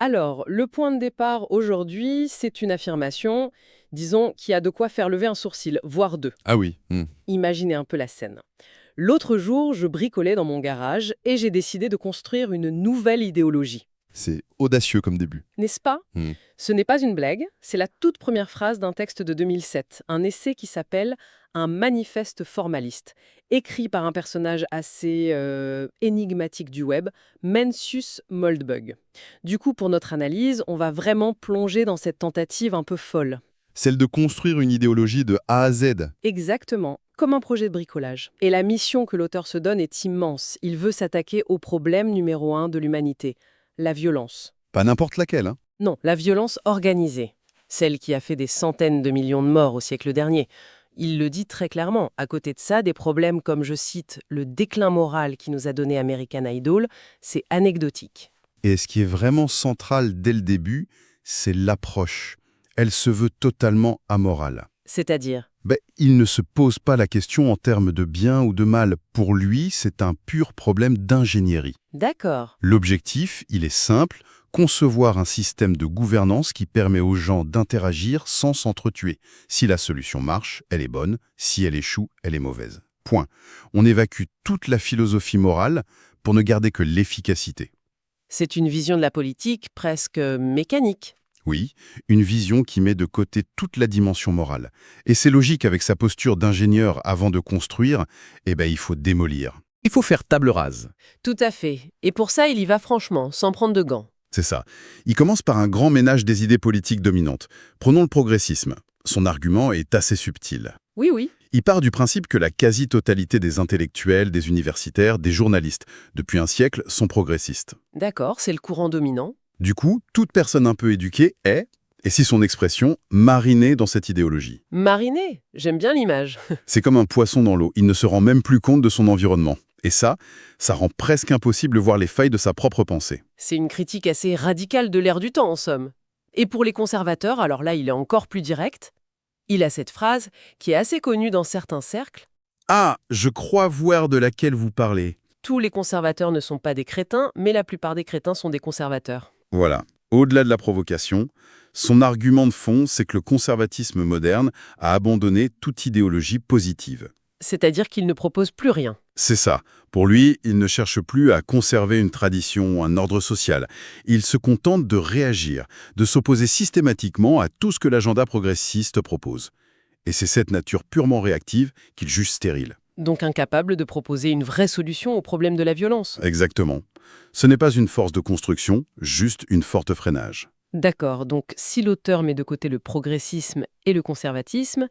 Alors, le point de départ aujourd'hui, c'est une affirmation, disons, qui a de quoi faire lever un sourcil, voire deux. Ah oui. Imaginez un peu la scène. L'autre jour, je bricolais dans mon garage et j'ai décidé de construire une nouvelle idéologie. C'est audacieux comme début. N'est-ce pas? Hmm. Ce n'est pas une blague, c'est la toute première phrase d'un texte de 2007, un essai qui s'appelle Un manifeste formaliste, écrit par un personnage assez énigmatique du web, Mencius Moldbug. Du coup, pour notre analyse, on va vraiment plonger dans cette tentative un peu folle. Celle de construire une idéologie de A à Z. Exactement, comme un projet de bricolage. Et la mission que l'auteur se donne est immense. Il veut s'attaquer au problème numéro un de l'humanité, la violence. Pas n'importe laquelle, hein. Non, la violence organisée, celle qui a fait des centaines de millions de morts au siècle dernier. Il le dit très clairement. À côté de ça, des problèmes comme, je cite, le déclin moral qui nous a donné American Idol, c'est anecdotique. Et ce qui est vraiment central dès le début, c'est l'approche. Elle se veut totalement amorale. C'est-à-dire, Il ne se pose pas la question en termes de bien ou de mal. Pour lui, c'est un pur problème d'ingénierie. d'accord, L'objectif, il est simple, concevoir un système de gouvernance qui permet aux gens d'interagir sans s'entretuer. Si la solution marche, elle est bonne, si elle échoue, elle est mauvaise. Point. On évacue toute la philosophie morale pour ne garder que l'efficacité. c'est une vision de la politique presque mécanique. Oui, une vision qui met de côté toute la dimension morale. Et c'est logique avec sa posture d'ingénieur avant de construire, il faut démolir. Il faut faire table rase. Tout à fait. Et pour ça, il y va franchement, sans prendre de gants. C'est ça. Il commence par un grand ménage des idées politiques dominantes. Prenons le progressisme. Son argument est assez subtil. Oui, oui. Il part du principe que la quasi-totalité des intellectuels, des universitaires, des journalistes, depuis un siècle, sont progressistes. D'accord, c'est le courant dominant. Du coup, toute personne un peu éduquée est, et si son expression, marinée dans cette idéologie. Mariné, j'aime bien l'image. C'est comme un poisson dans l'eau, il ne se rend même plus compte de son environnement. Et ça rend presque impossible de voir les failles de sa propre pensée. C'est une critique assez radicale de l'ère du temps, en somme. Et pour les conservateurs, alors là, il est encore plus direct. Il a cette phrase qui est assez connue dans certains cercles. Ah, je crois voir de laquelle vous parlez. Tous les conservateurs ne sont pas des crétins, mais la plupart des crétins sont des conservateurs. Voilà. Au-delà de la provocation, son argument de fond, c'est que le conservatisme moderne a abandonné toute idéologie positive. C'est-à-dire qu'il ne propose plus rien. C'est ça. Pour lui, il ne cherche plus à conserver une tradition ou un ordre social. Il se contente de réagir, de s'opposer systématiquement à tout ce que l'agenda progressiste propose. Et c'est cette nature purement réactive qu'il juge stérile. Donc incapable de proposer une vraie solution au problème de la violence. Exactement. Ce n'est pas une force de construction, juste une forte freinage. D'accord, donc si l'auteur met de côté le progressisme et le conservatisme,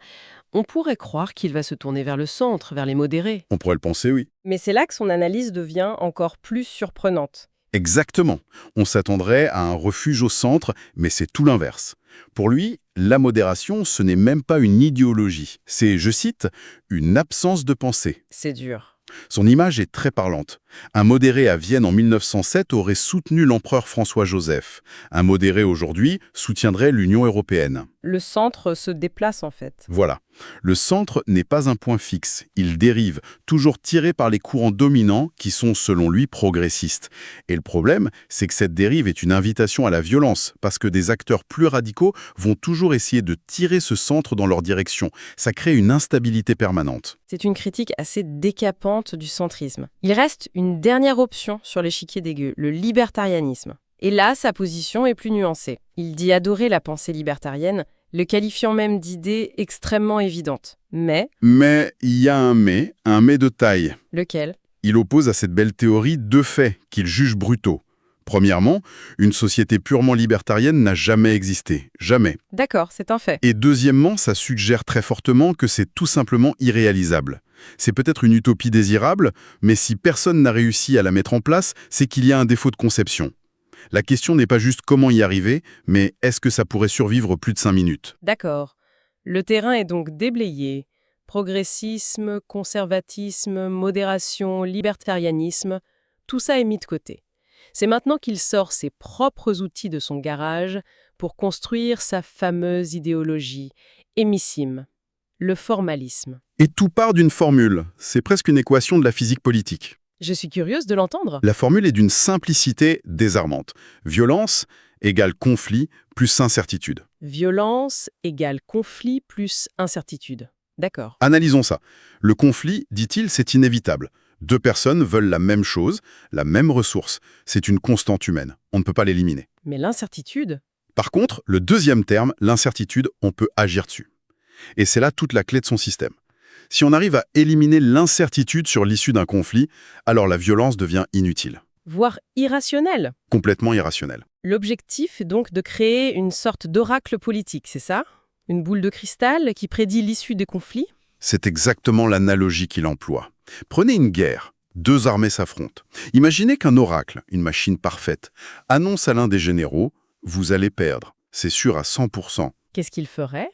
on pourrait croire qu'il va se tourner vers le centre, vers les modérés. On pourrait le penser, oui. Mais c'est là que son analyse devient encore plus surprenante. Exactement. On s'attendrait à un refuge au centre, mais c'est tout l'inverse. Pour lui, la modération, ce n'est même pas une idéologie. C'est, je cite, une absence de pensée. C'est dur. Son image est très parlante. Un modéré à Vienne en 1907 aurait soutenu l'empereur François-Joseph. Un modéré aujourd'hui soutiendrait l'Union européenne. Le centre se déplace en fait. Voilà. Le centre n'est pas un point fixe. Il dérive, toujours tiré par les courants dominants qui sont, selon lui, progressistes. Et le problème, c'est que cette dérive est une invitation à la violence, parce que des acteurs plus radicaux vont toujours essayer de tirer ce centre dans leur direction. Ça crée une instabilité permanente. C'est une critique assez décapante du centrisme. Il reste une dernière option sur l'échiquier des gueux, le libertarianisme. Et là, sa position est plus nuancée. Il dit adorer la pensée libertarienne, le qualifiant même d'idée extrêmement évidente. Mais, Il y a un mais de taille. lequel? Il oppose à cette belle théorie deux faits qu'il juge brutaux. Premièrement, une société purement libertarienne n'a jamais existé. Jamais. D'accord, c'est un fait. Et deuxièmement, ça suggère très fortement que c'est tout simplement irréalisable. C'est peut-être une utopie désirable, mais si personne n'a réussi à la mettre en place, c'est qu'il y a un défaut de conception. La question n'est pas juste comment y arriver, mais est-ce que ça pourrait survivre plus de 5 minutes? D'accord. Le terrain est donc déblayé. Progressisme, conservatisme, modération, libertarianisme, tout ça est mis de côté. C'est maintenant qu'il sort ses propres outils de son garage pour construire sa fameuse idéologie, émissime, le formalisme. Et tout part d'une formule. C'est presque une équation de la physique politique. Je suis curieuse de l'entendre. La formule est d'une simplicité désarmante. Violence égale conflit plus incertitude. Violence égale conflit plus incertitude. D'accord. Analysons ça. Le conflit, dit-il, c'est inévitable. Deux personnes veulent la même chose, la même ressource. C'est une constante humaine. On ne peut pas l'éliminer. Mais l'incertitude? Par contre, le deuxième terme, l'incertitude, on peut agir dessus. Et c'est là toute la clé de son système. Si on arrive à éliminer l'incertitude sur l'issue d'un conflit, alors la violence devient inutile, Voire irrationnel. complètement irrationnelle. L'objectif est donc de créer une sorte d'oracle politique, c'est ça? Une boule de cristal qui prédit l'issue des conflits? C'est exactement l'analogie qu'il emploie. Prenez une guerre. Deux armées s'affrontent. Imaginez qu'un oracle, une machine parfaite, annonce à l'un des généraux « Vous allez perdre, c'est sûr à 100%. » Qu'est-ce qu'il ferait?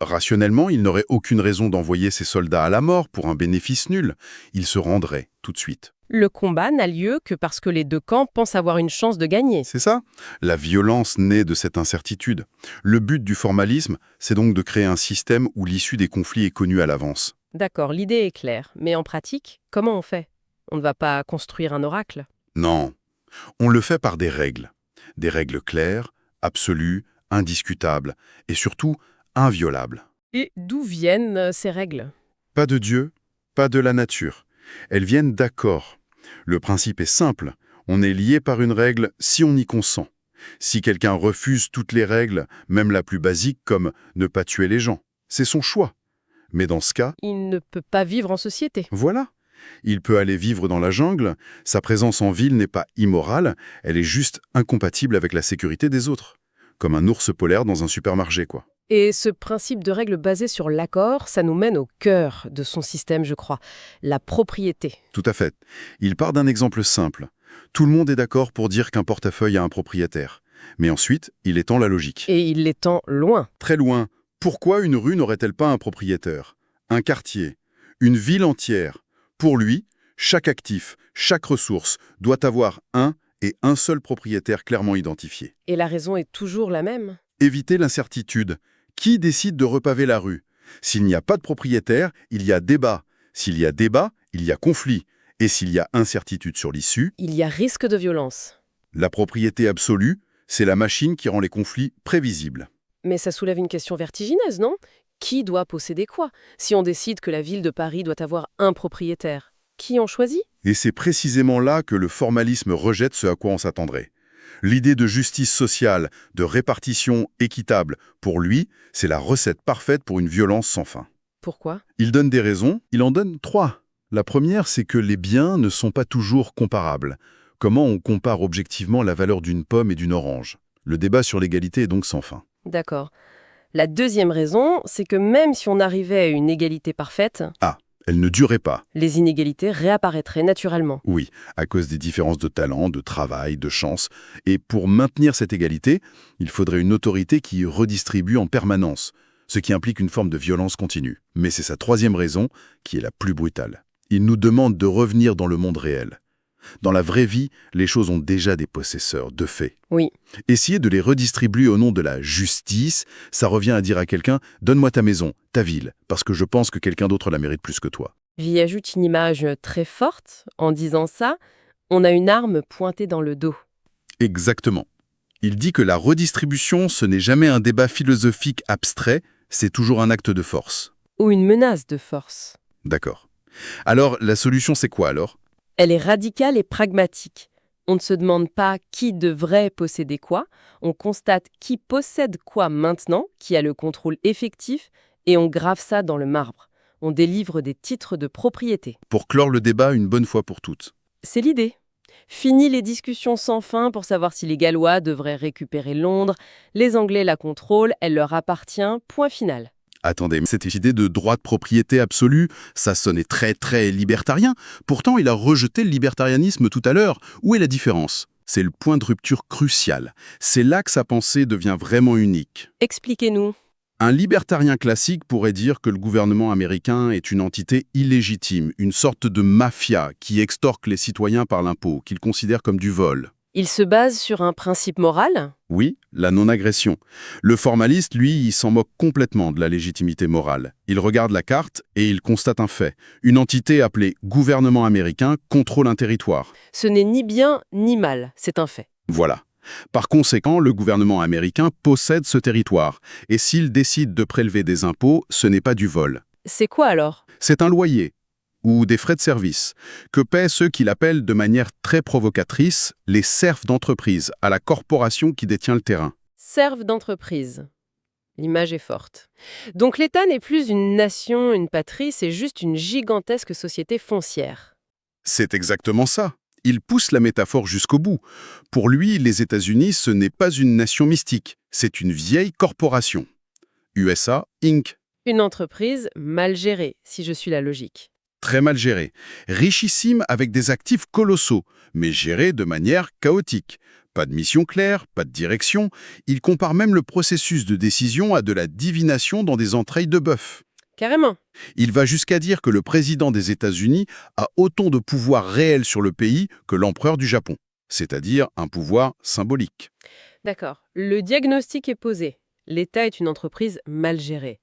Rationnellement, il n'aurait aucune raison d'envoyer ses soldats à la mort pour un bénéfice nul. Il se rendrait tout de suite. Le combat n'a lieu que parce que les deux camps pensent avoir une chance de gagner. C'est ça? La violence naît de cette incertitude. Le but du formalisme, c'est donc de créer un système où l'issue des conflits est connue à l'avance. D'accord, l'idée est claire. Mais en pratique, comment on fait? On ne va pas construire un oracle. Non, on le fait par des règles. Des règles claires, absolues, indiscutables et surtout inviolables. Et d'où viennent ces règles? Pas de Dieu, pas de la nature. Elles viennent d'accords. Le principe est simple. On est lié par une règle si on y consent. Si quelqu'un refuse toutes les règles, même la plus basique comme ne pas tuer les gens, c'est son choix. Mais dans ce cas, Il ne peut pas vivre en société. voilà. Il peut aller vivre dans la jungle. Sa présence en ville n'est pas immorale, elle est juste incompatible avec la sécurité des autres. Comme un ours polaire dans un supermarché, quoi. Et ce principe de règle basé sur l'accord, ça nous mène au cœur de son système, je crois, la propriété. Tout à fait. Il part d'un exemple simple. Tout le monde est d'accord pour dire qu'un portefeuille a un propriétaire. Mais ensuite, il étend la logique. Et il l'étend loin. Très loin. Pourquoi une rue n'aurait-elle pas un propriétaire? Un quartier? Une ville entière? Pour lui, chaque actif, chaque ressource doit avoir un et un seul propriétaire clairement identifié. Et la raison est toujours la même. Éviter l'incertitude. Qui décide de repaver la rue? S'il n'y a pas de propriétaire, il y a débat. S'il y a débat, il y a conflit. Et s'il y a incertitude sur l'issue, Il y a risque de violence. la propriété absolue, c'est la machine qui rend les conflits prévisibles. Mais ça soulève une question vertigineuse, non? Qui doit posséder quoi? Si on décide que la ville de Paris doit avoir un propriétaire, qui en choisit? Et c'est précisément là que le formalisme rejette ce à quoi on s'attendrait. L'idée de justice sociale, de répartition équitable, pour lui, c'est la recette parfaite pour une violence sans fin. Pourquoi? Il donne des raisons, il en donne 3. La première, c'est que les biens ne sont pas toujours comparables. Comment on compare objectivement la valeur d'une pomme et d'une orange? Le débat sur l'égalité est donc sans fin. D'accord. La deuxième raison, c'est que même si on arrivait à une égalité parfaite, Elle ne durait pas. les inégalités réapparaîtraient naturellement. Oui, à cause des différences de talent, de travail, de chance. Et pour maintenir cette égalité, il faudrait une autorité qui redistribue en permanence, ce qui implique une forme de violence continue. Mais c'est sa troisième raison qui est la plus brutale. Il nous demande de revenir dans le monde réel. Dans la vraie vie, les choses ont déjà des possesseurs, de fait. Oui. Essayer de les redistribuer au nom de la justice, ça revient à dire à quelqu'un « Donne-moi ta maison, ta ville, parce que je pense que quelqu'un d'autre la mérite plus que toi. » J'y ajoute une image très forte. En disant ça, on a une arme pointée dans le dos. Exactement. Il dit que la redistribution, ce n'est jamais un débat philosophique abstrait, c'est toujours un acte de force. Ou une menace de force. D'accord. Alors, la solution, c'est quoi alors? Elle est radicale et pragmatique. On ne se demande pas qui devrait posséder quoi, on constate qui possède quoi maintenant, qui a le contrôle effectif, et on grave ça dans le marbre. On délivre des titres de propriété. Pour clore le débat une bonne fois pour toutes. C'est l'idée. Fini les discussions sans fin pour savoir si les Gallois devraient récupérer Londres, les Anglais la contrôlent, elle leur appartient, point final. Attendez, cette idée de droit de propriété absolu, ça sonnait très libertarien. Pourtant, il a rejeté le libertarianisme tout à l'heure. Où est la différence? C'est le point de rupture crucial. C'est là que sa pensée devient vraiment unique. Expliquez-nous. Un libertarien classique pourrait dire que le gouvernement américain est une entité illégitime, une sorte de mafia qui extorque les citoyens par l'impôt, qu'il considère comme du vol. Il se base sur un principe moral? Oui, la non-agression. Le formaliste, lui, il s'en moque complètement de la légitimité morale. Il regarde la carte et il constate un fait. Une entité appelée gouvernement américain contrôle un territoire. Ce n'est ni bien ni mal, c'est un fait. Voilà. Par conséquent, le gouvernement américain possède ce territoire. Et s'il décide de prélever des impôts, ce n'est pas du vol. C'est quoi alors? C'est un loyer ou des frais de service que paient ceux qu'il appelle de manière très provocatrice les serfs d'entreprise à la corporation qui détient le terrain. Serve d'entreprise. L'image est forte. Donc l'État n'est plus une nation, une patrie, c'est juste une gigantesque société foncière. C'est exactement ça. Il pousse la métaphore jusqu'au bout. Pour lui, les États-Unis, ce n'est pas une nation mystique, c'est une vieille corporation. USA Inc. Une entreprise mal gérée, si je suis la logique. Très mal gérée, richissime avec des actifs colossaux, mais gérée de manière chaotique. Pas de mission claire, pas de direction. Il compare même le processus de décision à de la divination dans des entrailles de bœuf. Carrément. Il va jusqu'à dire que le président des États-Unis a autant de pouvoir réel sur le pays que l'empereur du Japon, c'est-à-dire un pouvoir symbolique. D'accord. Le diagnostic est posé. L'État est une entreprise mal gérée.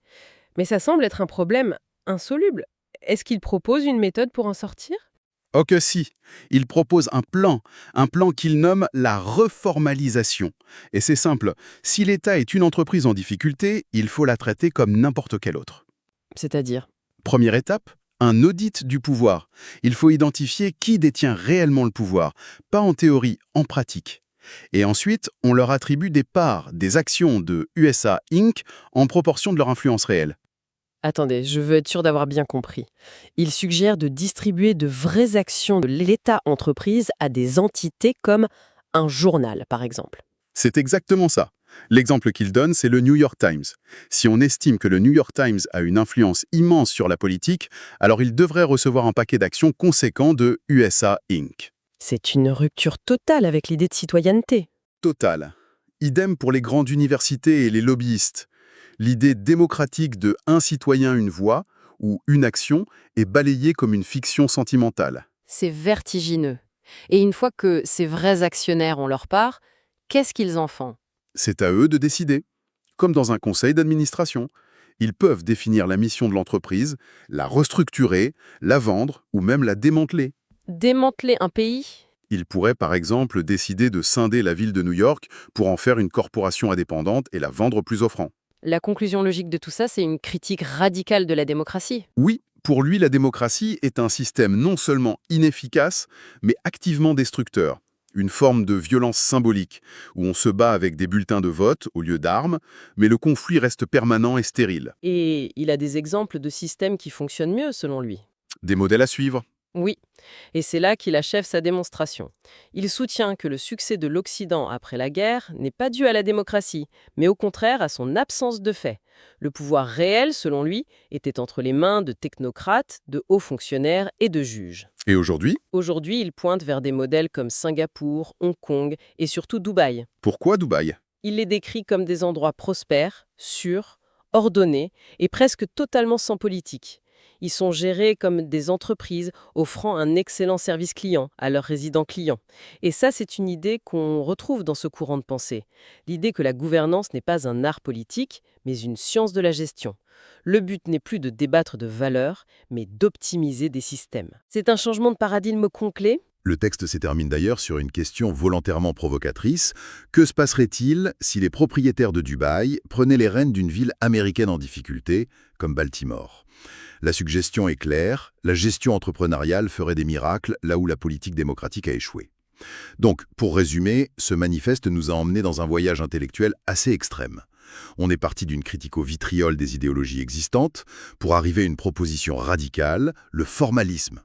Mais ça semble être un problème insoluble. Est-ce qu'il propose une méthode pour en sortir? Oh que si, il propose un plan qu'il nomme la reformalisation. Et c'est simple, si l'État est une entreprise en difficulté, il faut la traiter comme n'importe quelle autre. C'est-à-dire? Première étape, un audit du pouvoir. Il faut identifier qui détient réellement le pouvoir, pas en théorie, en pratique. Et ensuite, on leur attribue des parts, des actions de USA Inc. en proportion de leur influence réelle. Attendez, je veux être sûr d'avoir bien compris. Il suggère de distribuer de vraies actions de l'État-entreprise à des entités comme un journal, par exemple. C'est exactement ça. L'exemple qu'il donne, c'est le New York Times. Si on estime que le New York Times a une influence immense sur la politique, alors il devrait recevoir un paquet d'actions conséquent de USA Inc. C'est une rupture totale avec l'idée de citoyenneté. Total. Idem pour les grandes universités et les lobbyistes. L'idée démocratique de un citoyen, une voix ou une action est balayée comme une fiction sentimentale. C'est vertigineux. Et une fois que ces vrais actionnaires ont leur part, qu'est-ce qu'ils en font? C'est à eux de décider. Comme dans un conseil d'administration. Ils peuvent définir la mission de l'entreprise, la restructurer, la vendre ou même la démanteler. Démanteler un pays? Ils pourraient par exemple décider de scinder la ville de New York pour en faire une corporation indépendante et la vendre plus offrant. La conclusion logique de tout ça, c'est une critique radicale de la démocratie. Oui, pour lui, la démocratie est un système non seulement inefficace, mais activement destructeur. Une forme de violence symbolique, où on se bat avec des bulletins de vote au lieu d'armes, mais le conflit reste permanent et stérile. Et il a des exemples de systèmes qui fonctionnent mieux, selon lui. Des modèles à suivre. Oui, et c'est là qu'il achève sa démonstration. Il soutient que le succès de l'Occident après la guerre n'est pas dû à la démocratie, mais au contraire à son absence de fait. Le pouvoir réel, selon lui, était entre les mains de technocrates, de hauts fonctionnaires et de juges. Et aujourd'hui, Aujourd'hui, il pointe vers des modèles comme Singapour, Hong Kong et surtout Dubaï. pourquoi Dubaï? Il les décrit comme des endroits prospères, sûrs, ordonnés et presque totalement sans politique. Ils sont gérés comme des entreprises offrant un excellent service client à leurs résidents clients. Et ça, c'est une idée qu'on retrouve dans ce courant de pensée. L'idée que la gouvernance n'est pas un art politique, mais une science de la gestion. Le but n'est plus de débattre de valeurs, mais d'optimiser des systèmes. C'est un changement de paradigme complet. Le texte se termine d'ailleurs sur une question volontairement provocatrice. Que se passerait-il si les propriétaires de Dubaï prenaient les rênes d'une ville américaine en difficulté, comme Baltimore? La suggestion est claire, la gestion entrepreneuriale ferait des miracles là où la politique démocratique a échoué. Donc, pour résumer, ce manifeste nous a emmenés dans un voyage intellectuel assez extrême. On est parti d'une critique au vitriol des idéologies existantes pour arriver à une proposition radicale, le formalisme.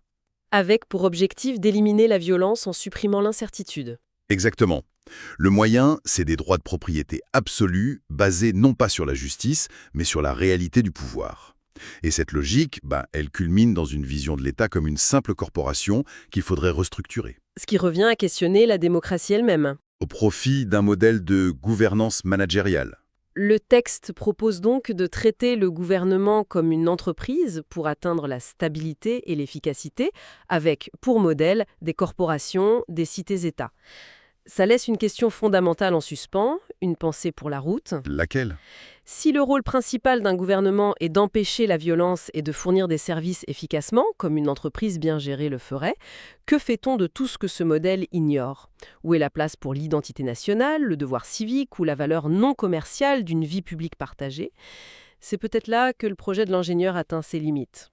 Avec pour objectif d'éliminer la violence en supprimant l'incertitude. Exactement. Le moyen, c'est des droits de propriété absolus, basés non pas sur la justice, mais sur la réalité du pouvoir. Et cette logique, elle culmine dans une vision de l'État comme une simple corporation qu'il faudrait restructurer, Ce qui revient à questionner la démocratie elle-même. au profit d'un modèle de gouvernance managériale. Le texte propose donc de traiter le gouvernement comme une entreprise pour atteindre la stabilité et l'efficacité, avec pour modèle des corporations, des cités-États. Ça laisse une question fondamentale en suspens, une pensée pour la route. Laquelle? Si le rôle principal d'un gouvernement est d'empêcher la violence et de fournir des services efficacement, comme une entreprise bien gérée le ferait, que fait-on de tout ce que ce modèle ignore? Où est la place pour l'identité nationale, le devoir civique ou la valeur non commerciale d'une vie publique partagée? C'est peut-être là que le projet de l'ingénieur atteint ses limites.